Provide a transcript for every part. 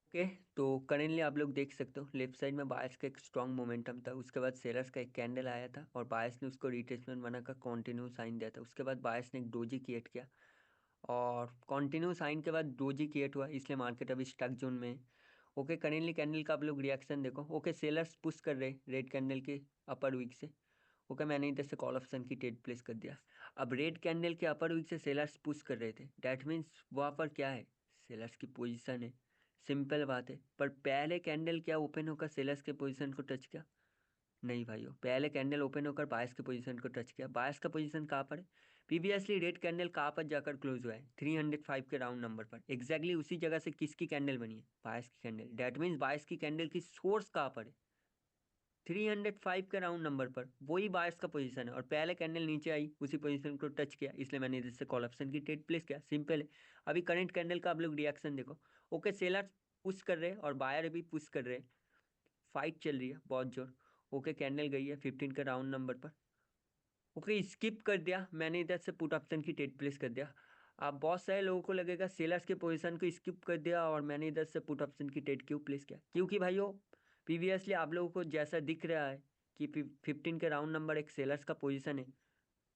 Okay. तो currently आप लोग देख सकते हो लेफ्ट साइड में बायर्स का एक स्ट्रॉन्ग मोमेंटम था। उसके बाद सेलर्स का एक कैंडल आया था और बायर्स ने उसको रिट्रेसमेंट बनाकर कंटिन्यू साइन दिया था। उसके बाद बायर्स ने एक डोजी क्रिएट किया और कंटिन्यू साइन के बाद डोजी क्रिएट हुआ, इसलिए मार्केट अभी स्टक जोन में है। ओके, करेंटली कैंडल का आप लोग रिएक्शन देखो। ओके, सेलर्स पुश कर रहे रेड कैंडल के अपर वीक से। ओके, मैंने इधर से कॉल ऑप्शन की ट्रेड प्लेस कर दिया। अब रेड कैंडल के अपर वीक से सेलर्स पुश कर रहे थे, डैट मीन्स वहाँ पर क्या है, सेलर्स की पोजीशन है। सिंपल बात है। पर पहले कैंडल क्या ओपन होकर सेलर्स के पोजीशन को टच किया? नहीं भाइयों, पहले कैंडल ओपन होकर बायस के पोजीशन को टच किया। बायस का पोजीशन कहाँ पर है? प्रीवियसली रेड कैंडल कहाँ पर जाकर क्लोज हुआ है? 305 के राउंड नंबर पर। एग्जैक्टली उसी जगह से किसकी कैंडल बनी है? बायस की कैंडल। डैट मीन्स बायस की कैंडल की सोर्स कहाँ पर है? 305 के राउंड नंबर पर। वही बायर्स का पोजीशन है और पहले कैंडल नीचे आई, उसी पोजीशन को टच किया, इसलिए मैंने इधर से कॉल ऑप्शन की ट्रेड प्लेस किया। सिंपल है। अभी करंट कैंडल का आप लोग रिएक्शन देखो। ओके, सेलर पुश कर रहे हैं और बायर भी पुश कर रहे हैं। फाइट चल रही है बहुत जोर। ओके, कैंडल गई है 15 के राउंड नंबर पर। ओके, स्किप कर दिया मैंने, इधर से पुट ऑप्शन की ट्रेड प्लेस कर दिया। अब बहुत सारे लोगों को लगेगा सेलर्स के पोजीशन को स्किप कर दिया और मैंने इधर से पुट ऑप्शन की ट्रेड क्यों प्लेस किया, क्योंकि भाइयों प्रीवियसली आप लोगों को जैसा दिख रहा है कि 15 के राउंड नंबर एक सेलर्स का पोजीशन है,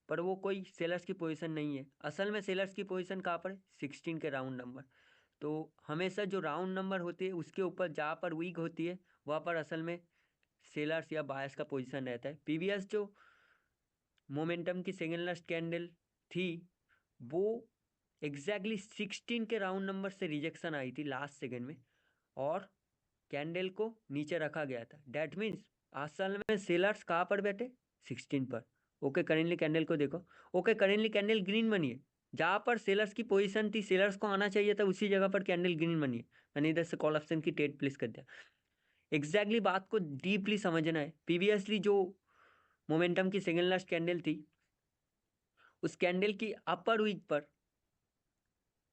पर वो कोई सेलर्स की पोजीशन नहीं है। असल में सेलर्स की पोजीशन कहाँ पर है? 16 के राउंड नंबर। तो हमेशा जो राउंड नंबर होती है उसके ऊपर जहाँ पर वीक होती है वहाँ पर असल में सेलर्स या बायर्स का पोजीशन रहता है। प्रीवियस जो मोमेंटम की सेकेंड लास्ट कैंडल थी वो एग्जैक्टली 16 के राउंड नंबर से रिजेक्शन आई थी लास्ट सेकेंड में और कैंडल को नीचे रखा गया था। डैट मीन्स असल में सेलर्स कहाँ पर बैठे? 16 पर। ओके, करेंटली कैंडल को देखो। ओके, करेंटली कैंडल ग्रीन बनी है। जहाँ पर सेलर्स की पोजीशन थी, सेलर्स को आना चाहिए था, उसी जगह पर कैंडल ग्रीन बनी है। मैंने इधर से कॉल ऑप्शन की ट्रेड प्लेस कर दिया। एग्जैक्टली बात को डीपली समझना है। प्रीवियसली जो मोमेंटम की सेकेंड लास्ट कैंडल थी, उस कैंडल की अपर वीक पर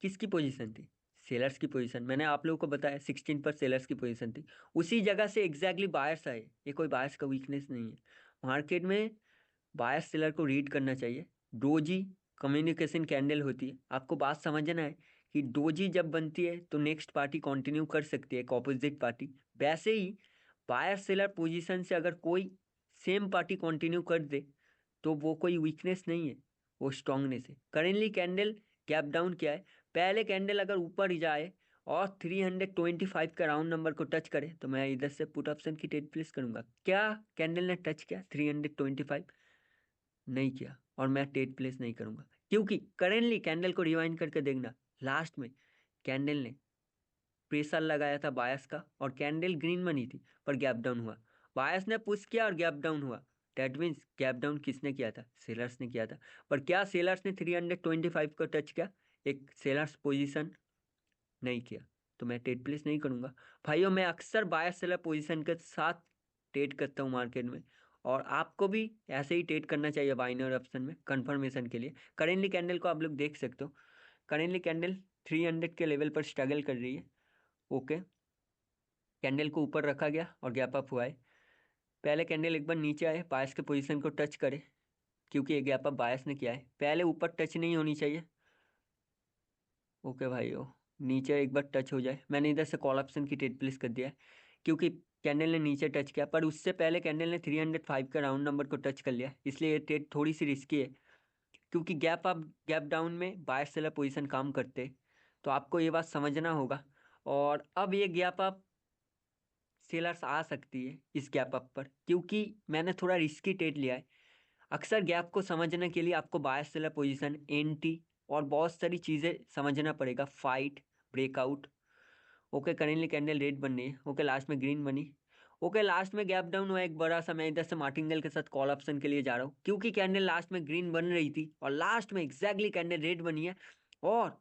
किसकी पोजीशन थी? सेलर्स की पोजीशन। मैंने आप लोगों को बताया 16 पर सेलर्स की पोजीशन थी। उसी जगह से एग्जैक्टली बायर्स आए। ये कोई बायर्स का वीकनेस नहीं है। मार्केट में बायर्स सेलर को रीड करना चाहिए। डोजी कम्युनिकेशन कैंडल होती है। आपको बात समझना है कि डोजी जब बनती है तो नेक्स्ट पार्टी कंटिन्यू कर सकती है, एक ऑपोजिट पार्टी। वैसे ही बायर सेलर पोजीशन से अगर कोई सेम पार्टी कंटिन्यू कर दे तो वो कोई वीकनेस नहीं है, वो स्ट्रांगनेस है। करेंटली कैंडल गैप डाउन क्या है? पहले कैंडल अगर ऊपर जाए और 325 का राउंड नंबर को टच करे तो मैं इधर से पुट ऑप्शन की ट्रेड प्लेस करूंगा। क्या कैंडल ने टच किया 325? नहीं किया और मैं ट्रेड प्लेस नहीं करूंगा, क्योंकि करेंटली कैंडल को रिवाइंड करके देखना। लास्ट में कैंडल ने प्रेशर लगाया था बायस का और कैंडल ग्रीन बनी थी पर गैप डाउन हुआ। बायस ने पुश किया और गैप डाउन हुआ। दैट मीन्स गैप डाउन किसने किया था? सेलर्स ने किया था। पर क्या सेलर्स ने 325 को टच किया? एक सेलर्स पोजीशन नहीं किया, तो मैं ट्रेड प्लेस नहीं करूंगा। भाइयों, मैं अक्सर बायर सेलर पोजीशन के साथ ट्रेड करता हूँ मार्केट में, और आपको भी ऐसे ही ट्रेड करना चाहिए बाइनरी ऑप्शन में कंफर्मेशन के लिए। करेंटली कैंडल को आप लोग देख सकते हो। करेंटली कैंडल 300 के लेवल पर स्ट्रगल कर रही है। ओके, कैंडल को ऊपर रखा गया और गैप अप हुआ है। पहले कैंडल एक बार नीचे आए, बायस के पोजीशन को टच करे, क्योंकि ये गैप अप बायस ने किया है। पहले ऊपर टच नहीं होनी चाहिए। ओके भाइयों, नीचे एक बार टच हो जाए, मैंने इधर से कॉल ऑप्शन की ट्रेड प्लेस कर दिया है, क्योंकि कैंडल ने नीचे टच किया पर उससे पहले कैंडल ने 305 का राउंड नंबर को टच कर लिया, इसलिए ये ट्रेड थोड़ी सी रिस्की है। क्योंकि गैप अप गैप डाउन में बायर सेलर पोजीशन काम करते हैं, तो आपको ये बात समझना होगा। और अब ये गैप अप सेलर्स आ सकती है इस गैप अप पर, क्योंकि मैंने थोड़ा रिस्की ट्रेड लिया है। अक्सर गैप को समझने के लिए आपको बायर सेलर पोजीशन, एंटी और बहुत सारी चीज़ें समझना पड़ेगा, fight, breakout. Okay, currently candle red बन रही है। ओके, लास्ट में ग्रीन बनी। ओके, लास्ट में गैप डाउन हुआ एक बड़ा सा। मैं इधर से मार्टिंगल के साथ कॉल ऑप्शन के लिए जा रहा हूँ, क्योंकि कैंडल लास्ट में ग्रीन बन रही थी और लास्ट में एग्जैक्टली कैंडल रेड बनी है और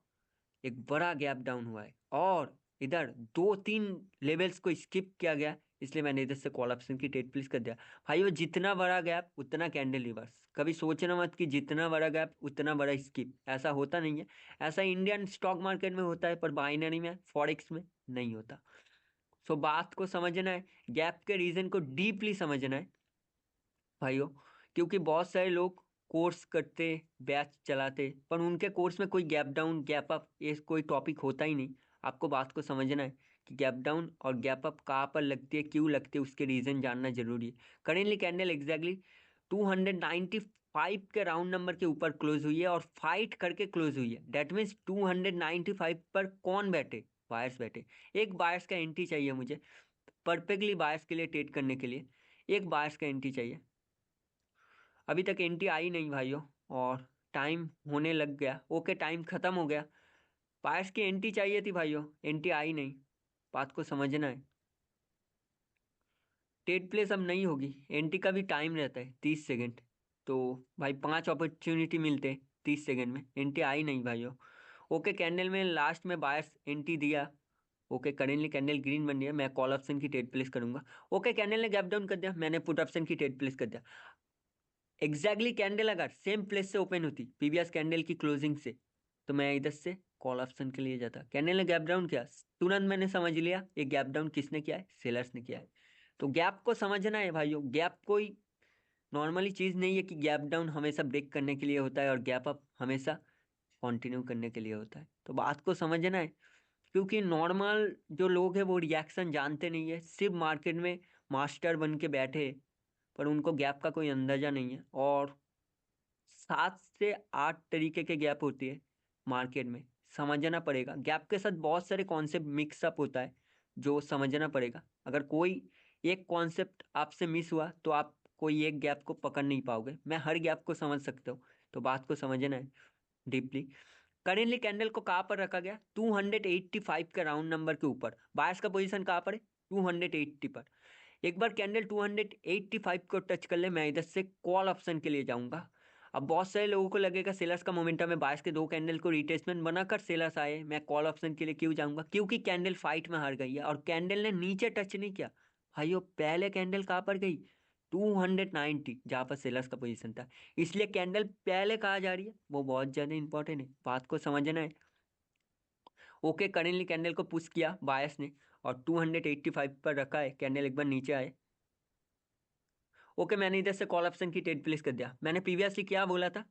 एक बड़ा गैप डाउन हुआ है और इधर 2-3 लेवल्स को स्किप किया गया, इसलिए मैंने इधर से कॉल ऑप्शन की ट्रेड प्लेस कर दिया। भाइयों, जितना बड़ा गैप उतना कैंडल रिवर्स। कभी सोचना मत कि जितना बड़ा गैप उतना बड़ा स्किप, ऐसा होता नहीं है। ऐसा इंडियन स्टॉक मार्केट में होता है पर बाइनरी में, फॉरेक्स में नहीं होता। सो बात को समझना है, गैप के रीजन को डीपली समझना है भाइयों। क्योंकि बहुत सारे लोग कोर्स करते, बैच चलाते, पर उनके कोर्स में कोई गैप डाउन गैप अप ये कोई टॉपिक होता ही नहीं। आपको बात को समझना है कि गैप डाउन और गैप अप कहाँ पर लगती है, क्यों लगती है, उसके रीजन जानना जरूरी है। करेंटली कैंडल एग्जैक्टली 295 के राउंड नंबर के ऊपर क्लोज हुई है और फाइट करके क्लोज हुई है। डेट मीन्स 295 पर कौन बैठे, बायर्स बैठे। एक बायर्स का एंट्री चाहिए मुझे परफेक्टली बायर्स के लिए ट्रेड करने के लिए, एक बायर्स का एंट्री चाहिए। अभी तक एंट्री आई नहीं भाइयों, और टाइम होने लग गया। ओके, टाइम खत्म हो गया। बायर्स की एंट्री चाहिए थी भाइयों, एंट्री आई नहीं, बात को समझना है। ट्रेड प्लेस अब नहीं होगी, एंट्री का भी टाइम रहता है 30 सेकेंड। तो भाई 5 अपॉर्चुनिटी मिलते हैं 30 सेकेंड में, एंट्री आई नहीं भाइयों। ओके, कैंडल में लास्ट में बायर्स एंट्री दिया। ओके, करेंटली कैंडल ग्रीन बन रही है, मैं कॉल ऑप्शन की ट्रेड प्लेस करूंगा। ओके, कैंडल ने गैप डाउन कर दिया, मैंने पुट ऑप्शन की ट्रेड प्लेस कर दिया। एग्जैक्टली कैंडल अगर सेम प्लेस से ओपन होती प्रीवियस कैंडल की क्लोजिंग से, तो मैं इधर से कॉल ऑप्शन के लिए जाता। कैंडल ने गैप डाउन किया, तुरंत मैंने समझ लिया ये गैप डाउन किसने किया है, सेलर्स ने किया है। तो गैप को समझना है भाइयों, गैप कोई नॉर्मली चीज नहीं है कि गैप डाउन हमेशा ब्रेक करने के लिए होता है और गैप अप हमेशा कंटिन्यू करने के लिए होता है। तो बात को समझना है, क्योंकि नॉर्मल जो लोग हैं वो रिएक्शन जानते नहीं है, सिर्फ मार्केट में मास्टर बन के बैठे हैं, पर उनको गैप का कोई अंदाजा नहीं है। और 7 से 8 तरीके के गैप होती है मार्केट में, समझना पड़ेगा। गैप के साथ बहुत सारे कॉन्सेप्ट मिक्सअप होता है जो समझना पड़ेगा। अगर कोई एक कॉन्सेप्ट आपसे मिस हुआ तो आप कोई एक गैप को पकड़ नहीं पाओगे, मैं हर गैप को समझ सकता हूँ। तो बात को समझना है डीपली। करेंटली कैंडल को कहाँ पर रखा गया, 285 के राउंड नंबर के ऊपर। बायर्स का पोजीशन कहाँ पर है, 280 पर। एक बार कैंडल 285 को टच कर ले, मैं इधर से कॉल ऑप्शन के लिए जाऊंगा। अब बहुत सारे लोगों को लगेगा सेलर्स का मोमेंटम है, बायर्स के 2 कैंडल को रिट्रेसमेंट बनाकर सेलर्स आए, मैं कॉल ऑप्शन के लिए क्यों जाऊंगा, क्योंकि कैंडल फाइट में हार गई है और कैंडल ने नीचे टच नहीं किया। भाइयों, पहले कैंडल कहाँ पर गई, 290, जहां पर सेलर्स का पोजीशन था। इसलिए कैंडल पहले कहा जा रही है, वो बहुत ज्यादा इंपॉर्टेंट है, बात को समझना है। ओके, करेंटली कैंडल को पुश किया बायर्स ने और 285 पर रखा है, कैंडल एक बार नीचे आए। ओके, मैंने इधर से कॉल ऑप्शन की ट्रेड प्लेस कर दिया। मैंने प्रीवियसली क्या बोला था,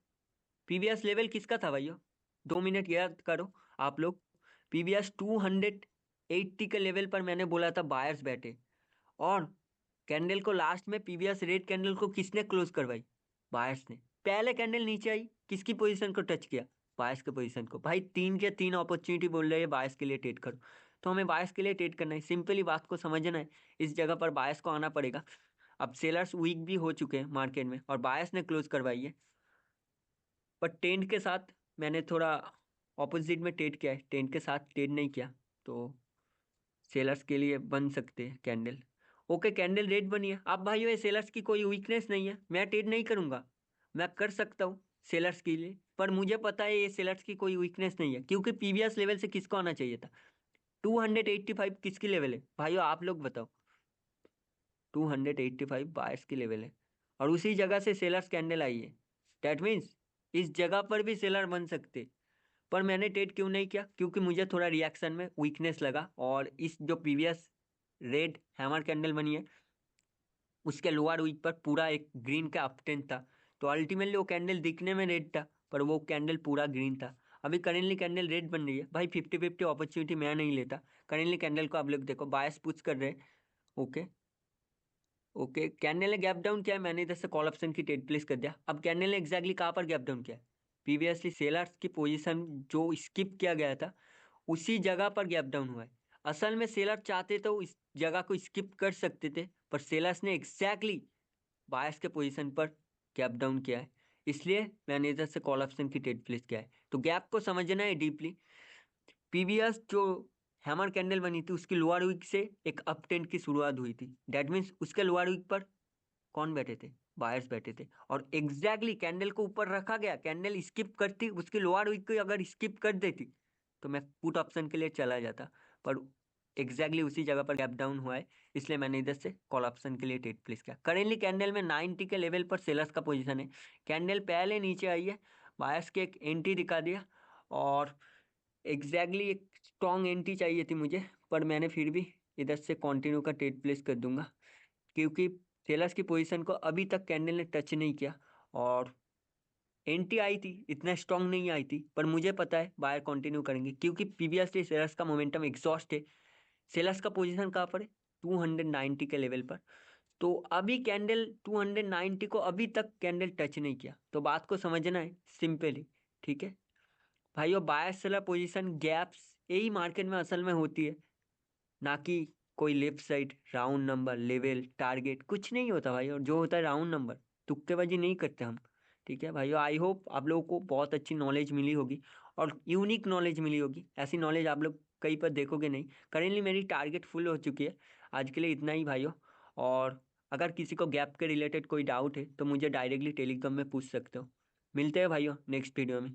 प्रीवियस लेवल किसका था भाइयों, 2 मिनट याद करो आप लोग। प्रीवियस 280 के लेवल पर मैंने बोला था बायर्स बैठे, और कैंडल को लास्ट में प्रीवियस रेड कैंडल को किसने क्लोज करवाई, बायर्स ने। पहले कैंडल नीचे आई, किसकी पोजीशन को टच किया, बायर्स के पोजीशन को। भाई 3 के 3 अपॉर्चुनिटी बोल रहे हैं बायर्स के लिए ट्रेड करो, तो हमें बायर्स के लिए ट्रेड करना है, सिंपली बात को समझना है। इस जगह पर बायर्स को आना पड़ेगा। अब सेलर्स वीक भी हो चुके हैं मार्केट में और बायर्स ने क्लोज करवाई है, पर टेंट के साथ मैंने थोड़ा ऑपोजिट में ट्रेड किया है, टेंट के साथ ट्रेड नहीं किया। तो सेलर्स के लिए बन सकते हैं कैंडल। ओके, कैंडल रेड बनी है। अब भाइयों, ये सेलर्स की कोई वीकनेस नहीं है, मैं ट्रेड नहीं करूंगा, मैं कर सकता हूँ सेलर्स के लिए, पर मुझे पता है ये सेलर्स की कोई वीकनेस नहीं है, क्योंकि प्रीवियस लेवल से किसको आना चाहिए था, 285 किसकी लेवल है भाइयों, आप लोग बताओ। 285 बायर्स की लेवल है, और उसी जगह से सेलर्स कैंडल आई है। दैट मीन्स इस जगह पर भी सेलर बन सकते, पर मैंने ट्रेड क्यों नहीं किया, क्योंकि मुझे थोड़ा रिएक्शन में वीकनेस लगा, और इस जो प्रीवियस रेड हैमर कैंडल बनी है उसके लोअर वीक पर पूरा एक ग्रीन का अपट्रेंड था। तो अल्टीमेटली वो कैंडल दिखने में रेड था, पर वो कैंडल पूरा ग्रीन था। अभी करेंटली कैंडल रेड बन रही है भाई, 50-50 अपॉर्चुनिटी मैं नहीं लेता। करेंटली कैंडल को आप लोग देखो, बायस पुश कर रहे हैं। ओके, ओके, कैंडल ने गैप डाउन किया है, मैंने इधर से कॉल ऑप्शन की ट्रेड प्लेस कर दिया। अब कैंडल ने एग्जैक्टली कहाँ पर गैप डाउन किया है, प्रीवियसली सेलर्स की पोजीशन जो स्किप किया गया था उसी जगह पर गैप डाउन हुआ है। असल में सेलर चाहते तो इस जगह को स्किप कर सकते थे, पर सेलर्स ने एग्जैक्टली बायर्स के पोजीशन पर गैप डाउन किया है, इसलिए मैंने इधर से कॉल ऑप्शन की ट्रेड प्लेस किया है। तो गैप को समझना है डीपली। प्रीवियस जो हैमर कैंडल बनी थी उसकी लोअर वीक से एक अप ट्रेंड की शुरुआत हुई थी, दैट मीन्स उसके लोअर वीक पर कौन बैठे थे, बायर्स बैठे थे, और एग्जैक्टली कैंडल को ऊपर रखा गया। कैंडल स्किप करती, उसकी लोअर वीक को अगर स्किप कर देती तो मैं पुट ऑप्शन के लिए चला जाता, पर एग्जैक्टली उसी जगह पर गैप डाउन हुआ है, इसलिए मैंने इधर से कॉल ऑप्शन के लिए ट्रेड प्लेस किया। करेंटली कैंडल में 90 के लेवल पर सेलर्स का पोजीशन है, कैंडल पहले नीचे आई है, बायर्स के एक एंट्री दिखा दिया, और एग्जैक्टली एक स्ट्रॉन्ग एंट्री चाहिए थी मुझे, पर मैंने फिर भी इधर से कंटिन्यू का ट्रेड प्लेस कर दूंगा, क्योंकि सेलर्स की पोजीशन को अभी तक कैंडल ने टच नहीं किया, और एंट्री आई थी इतना स्ट्रांग नहीं आई थी, पर मुझे पता है बायर कंटिन्यू करेंगे, क्योंकि प्रीवियसली सेलर्स का मोमेंटम एग्जॉस्ट है। सेलर्स का पोजीशन कहाँ पर है? 290 के लेवल पर। तो अभी कैंडल 290 को अभी तक कैंडल टच नहीं किया, तो बात को समझना है सिंपली। ठीक है भाइयों, बायर्स सेलर पोजीशन गैप्स यही मार्केट में असल में होती है, ना कि कोई left side round number level target कुछ नहीं होता भाई। और जो होता है राउंड नंबर, तुक्केबाजी नहीं करते हम। ठीक है भाइयों, आई होप आप लोगों को बहुत अच्छी नॉलेज मिली होगी और यूनिक नॉलेज मिली होगी। ऐसी नॉलेज आप लोग कहीं पर देखोगे नहीं। करेंटली मेरी टारगेट फुल हो चुकी है। आज के लिए इतना ही भाइयों। और अगर किसी को गैप के रिलेटेड कोई डाउट है तो मुझे डायरेक्टली टेलीग्राम में पूछ सकते हो। मिलते हैं भाइयों नेक्स्ट वीडियो में।